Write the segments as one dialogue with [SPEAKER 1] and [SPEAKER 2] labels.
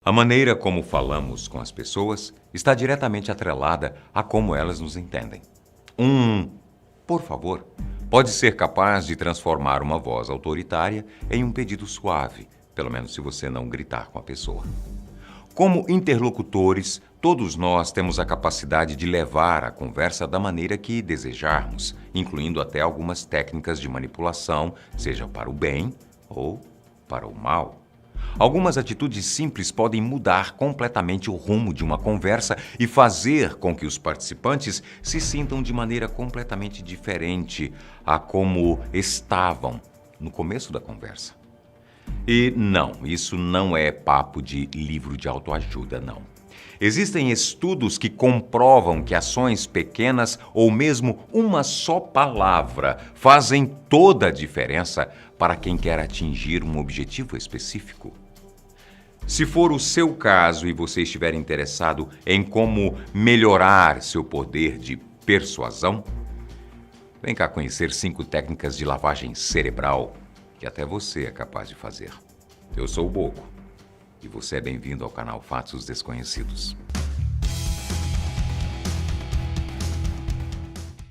[SPEAKER 1] A maneira como falamos com as pessoas está diretamente atrelada a como elas nos entendem. Por favor, pode ser capaz de transformar uma voz autoritária em um pedido suave, pelo menos se você não gritar com a pessoa. Como interlocutores, todos nós temos a capacidade de levar a conversa da maneira que desejarmos, incluindo até algumas técnicas de manipulação, seja para o bem ou para o mal. Algumas atitudes simples podem mudar completamente o rumo de uma conversa e fazer com que os participantes se sintam de maneira completamente diferente a como estavam no começo da conversa. E não, isso não é papo de livro de autoajuda, não. Existem estudos que comprovam que ações pequenas ou mesmo uma só palavra fazem toda a diferença para quem quer atingir um objetivo específico. Se for o seu caso e você estiver interessado em como melhorar seu poder de persuasão, vem cá conhecer 5 técnicas de lavagem cerebral que até você é capaz de fazer. Eu sou o Boco e você é bem-vindo ao canal Fatos Desconhecidos.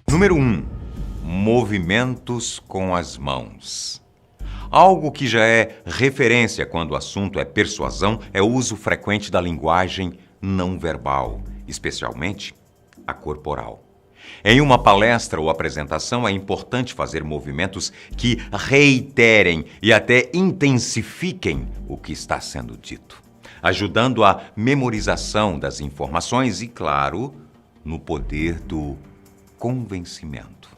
[SPEAKER 1] Número 1. Movimentos com as mãos. Algo que já é referência quando o assunto é persuasão é o uso frequente da linguagem não verbal, especialmente a corporal. Em uma palestra ou apresentação, é importante fazer movimentos que reiterem e até intensifiquem o que está sendo dito, ajudando a memorização das informações e, claro, no poder do convencimento.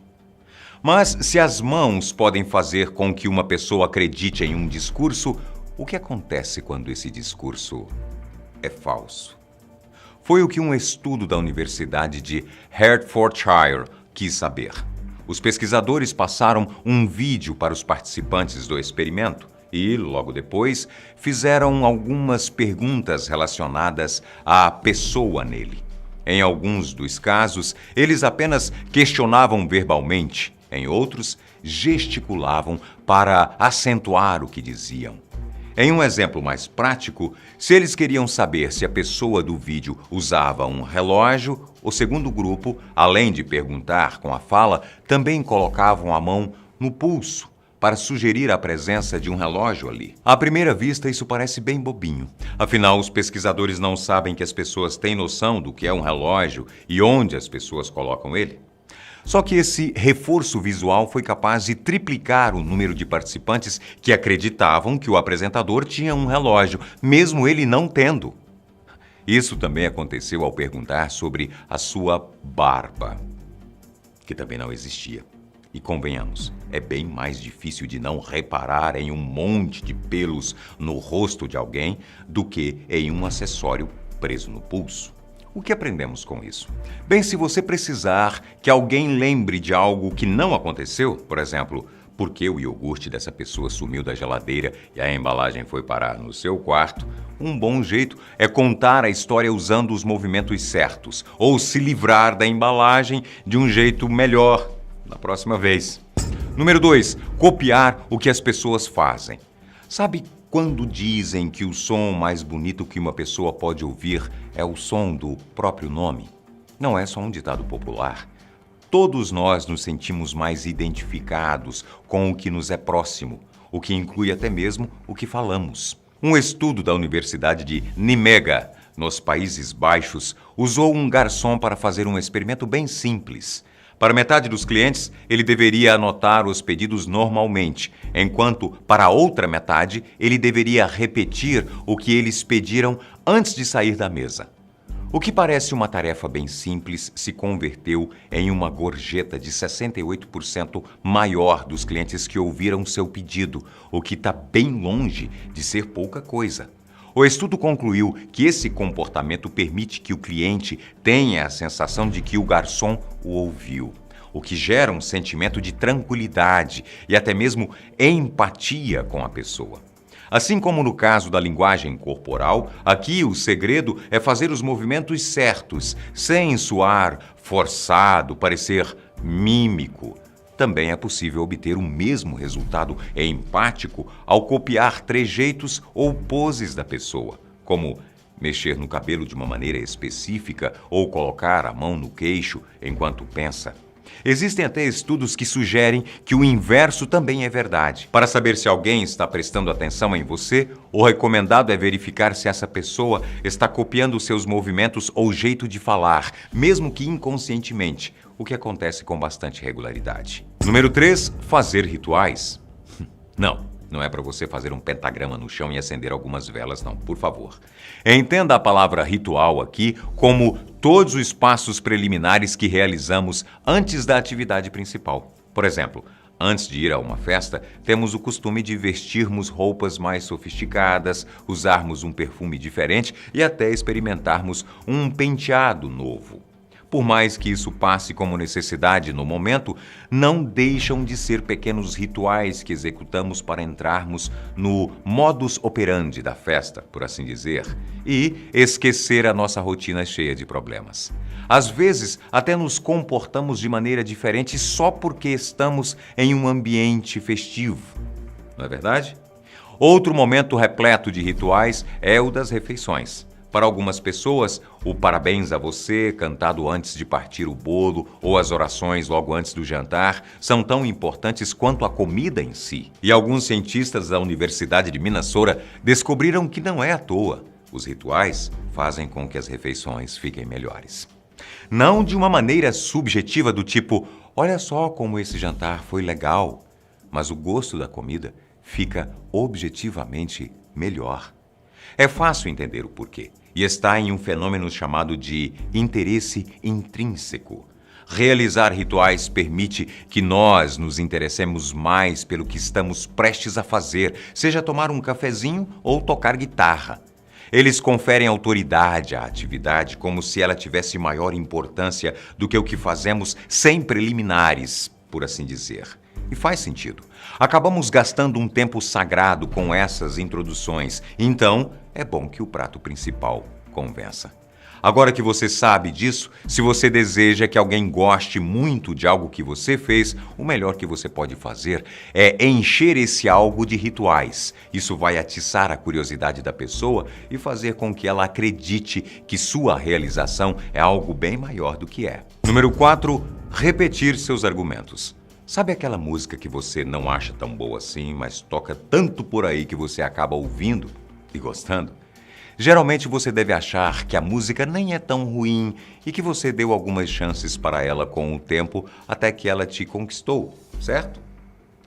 [SPEAKER 1] Mas se as mãos podem fazer com que uma pessoa acredite em um discurso, o que acontece quando esse discurso é falso? Foi o que um estudo da Universidade de Hertfordshire quis saber. Os pesquisadores passaram um vídeo para os participantes do experimento e, logo depois, fizeram algumas perguntas relacionadas à pessoa nele. Em alguns dos casos, eles apenas questionavam verbalmente. Em outros, gesticulavam para acentuar o que diziam. Em um exemplo mais prático, se eles queriam saber se a pessoa do vídeo usava um relógio, o segundo grupo, além de perguntar com a fala, também colocavam a mão no pulso para sugerir a presença de um relógio ali. À primeira vista, isso parece bem bobinho. Afinal, os pesquisadores não sabem que as pessoas têm noção do que é um relógio e onde as pessoas colocam ele. Só que esse reforço visual foi capaz de triplicar o número de participantes que acreditavam que o apresentador tinha um relógio, mesmo ele não tendo. Isso também aconteceu ao perguntar sobre a sua barba, que também não existia. E convenhamos, é bem mais difícil de não reparar em um monte de pelos no rosto de alguém do que em um acessório preso no pulso. O que aprendemos com isso? Bem, se você precisar que alguém lembre de algo que não aconteceu, por exemplo, por que o iogurte dessa pessoa sumiu da geladeira e a embalagem foi parar no seu quarto, um bom jeito é contar a história usando os movimentos certos, ou se livrar da embalagem de um jeito melhor na próxima vez. Número 2. Copiar o que as pessoas fazem. Sabe quando dizem que o som mais bonito que uma pessoa pode ouvir é o som do próprio nome? Não é só um ditado popular. Todos nós nos sentimos mais identificados com o que nos é próximo, o que inclui até mesmo o que falamos. Um estudo da Universidade de Nijmegen, nos Países Baixos, usou um garçom para fazer um experimento bem simples. Para metade dos clientes, ele deveria anotar os pedidos normalmente, enquanto para a outra metade, ele deveria repetir o que eles pediram antes de sair da mesa. O que parece uma tarefa bem simples se converteu em uma gorjeta de 68% maior dos clientes que ouviram seu pedido, o que está bem longe de ser pouca coisa. O estudo concluiu que esse comportamento permite que o cliente tenha a sensação de que o garçom o ouviu, o que gera um sentimento de tranquilidade e até mesmo empatia com a pessoa. Assim como no caso da linguagem corporal, aqui o segredo é fazer os movimentos certos, sem soar forçado, parecer mímico. Também é possível obter o mesmo resultado empático ao copiar trejeitos ou poses da pessoa, como mexer no cabelo de uma maneira específica ou colocar a mão no queixo enquanto pensa. Existem até estudos que sugerem que o inverso também é verdade. Para saber se alguém está prestando atenção em você, o recomendado é verificar se essa pessoa está copiando seus movimentos ou jeito de falar, mesmo que inconscientemente, o que acontece com bastante regularidade. Número 3, fazer rituais. Não é para você fazer um pentagrama no chão e acender algumas velas, não, por favor. Entenda a palavra ritual aqui como todos os passos preliminares que realizamos antes da atividade principal. Por exemplo, antes de ir a uma festa, temos o costume de vestirmos roupas mais sofisticadas, usarmos um perfume diferente e até experimentarmos um penteado novo. Por mais que isso passe como necessidade no momento, não deixam de ser pequenos rituais que executamos para entrarmos no modus operandi da festa, por assim dizer, e esquecer a nossa rotina cheia de problemas. Às vezes, até nos comportamos de maneira diferente só porque estamos em um ambiente festivo. Não é verdade? Outro momento repleto de rituais é o das refeições. Para algumas pessoas, o parabéns a você, cantado antes de partir o bolo, ou as orações logo antes do jantar, são tão importantes quanto a comida em si. E alguns cientistas da Universidade de Minnesota descobriram que não é à toa. Os rituais fazem com que as refeições fiquem melhores. Não de uma maneira subjetiva do tipo, olha só como esse jantar foi legal, mas o gosto da comida fica objetivamente melhor. É fácil entender o porquê, e está em um fenômeno chamado de interesse intrínseco. Realizar rituais permite que nós nos interessemos mais pelo que estamos prestes a fazer, seja tomar um cafezinho ou tocar guitarra. Eles conferem autoridade à atividade como se ela tivesse maior importância do que o que fazemos sem preliminares, por assim dizer. E faz sentido. Acabamos gastando um tempo sagrado com essas introduções, então é bom que o prato principal convença. Agora que você sabe disso, se você deseja que alguém goste muito de algo que você fez, o melhor que você pode fazer é encher esse algo de rituais. Isso vai atiçar a curiosidade da pessoa e fazer com que ela acredite que sua realização é algo bem maior do que é. Número 4, repetir seus argumentos. Sabe aquela música que você não acha tão boa assim, mas toca tanto por aí que você acaba ouvindo e gostando? Geralmente você deve achar que a música nem é tão ruim e que você deu algumas chances para ela com o tempo até que ela te conquistou, certo?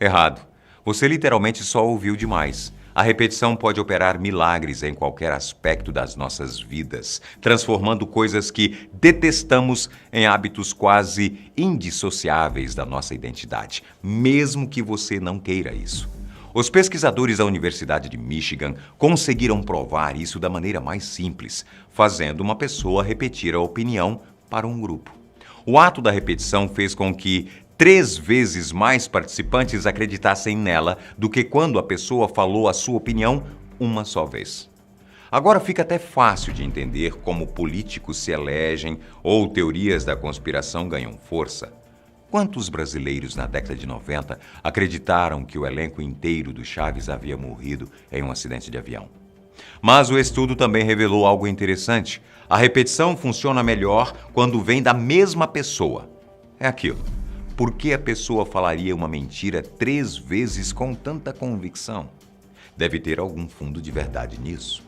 [SPEAKER 1] Errado. Você literalmente só ouviu demais. A repetição pode operar milagres em qualquer aspecto das nossas vidas, transformando coisas que detestamos em hábitos quase indissociáveis da nossa identidade, mesmo que você não queira isso. Os pesquisadores da Universidade de Michigan conseguiram provar isso da maneira mais simples, fazendo uma pessoa repetir a opinião para um grupo. O ato da repetição fez com que 3 vezes mais participantes acreditassem nela do que quando a pessoa falou a sua opinião uma só vez. Agora fica até fácil de entender como políticos se elegem ou teorias da conspiração ganham força. Quantos brasileiros na década de 90 acreditaram que o elenco inteiro do Chaves havia morrido em um acidente de avião? Mas o estudo também revelou algo interessante. A repetição funciona melhor quando vem da mesma pessoa. É aquilo. Por que a pessoa falaria uma mentira 3 vezes com tanta convicção? Deve ter algum fundo de verdade nisso.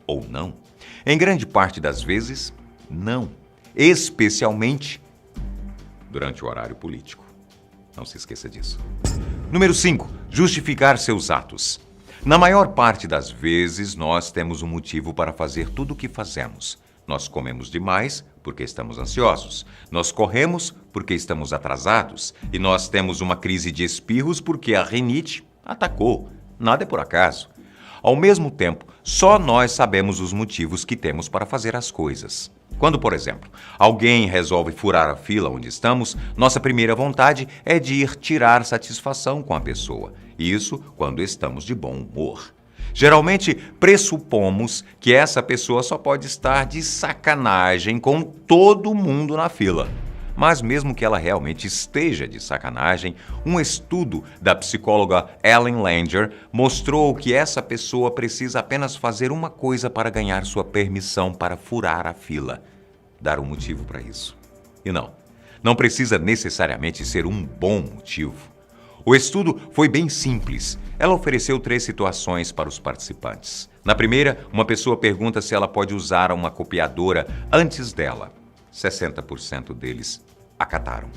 [SPEAKER 1] Ou não? Em grande parte das vezes, não. Especialmente durante o horário político. Não se esqueça disso. Número 5. Justificar seus atos. Na maior parte das vezes, nós temos um motivo para fazer tudo o que fazemos. Nós comemos demais porque estamos ansiosos. Nós corremos porque estamos atrasados. E nós temos uma crise de espirros porque a rinite atacou. Nada é por acaso. Ao mesmo tempo, só nós sabemos os motivos que temos para fazer as coisas. Quando, por exemplo, alguém resolve furar a fila onde estamos, nossa primeira vontade é de ir tirar satisfação com a pessoa. Isso quando estamos de bom humor. Geralmente, pressupomos que essa pessoa só pode estar de sacanagem com todo mundo na fila. Mas mesmo que ela realmente esteja de sacanagem, um estudo da psicóloga Ellen Langer mostrou que essa pessoa precisa apenas fazer uma coisa para ganhar sua permissão para furar a fila. Dar um motivo para isso. E não precisa necessariamente ser um bom motivo. O estudo foi bem simples. Ela ofereceu 3 situações para os participantes. Na primeira, uma pessoa pergunta se ela pode usar uma copiadora antes dela. 60% deles acataram.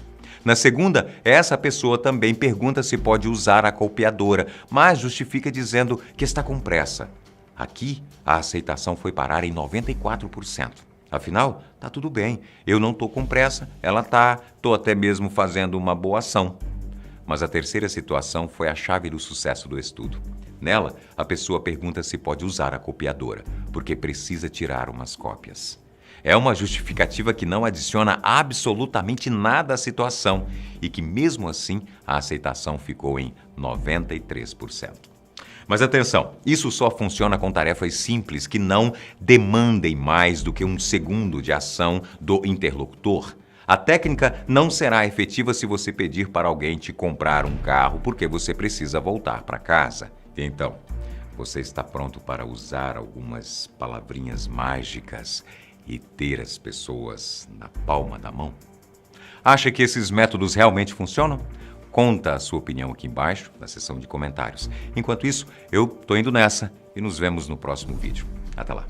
[SPEAKER 1] Na segunda, essa pessoa também pergunta se pode usar a copiadora, mas justifica dizendo que está com pressa. Aqui, a aceitação foi parar em 94%. Afinal, tá tudo bem, eu não estou com pressa, ela tá, estou até mesmo fazendo uma boa ação. Mas a terceira situação foi a chave do sucesso do estudo. Nela, a pessoa pergunta se pode usar a copiadora, porque precisa tirar umas cópias. É uma justificativa que não adiciona absolutamente nada à situação e que, mesmo assim, a aceitação ficou em 93%. Mas atenção, isso só funciona com tarefas simples que não demandem mais do que um segundo de ação do interlocutor. A técnica não será efetiva se você pedir para alguém te comprar um carro porque você precisa voltar para casa. Então, você está pronto para usar algumas palavrinhas mágicas e ter as pessoas na palma da mão? Acha que esses métodos realmente funcionam? Conta a sua opinião aqui embaixo, na seção de comentários. Enquanto isso, eu tô indo nessa e nos vemos no próximo vídeo. Até lá!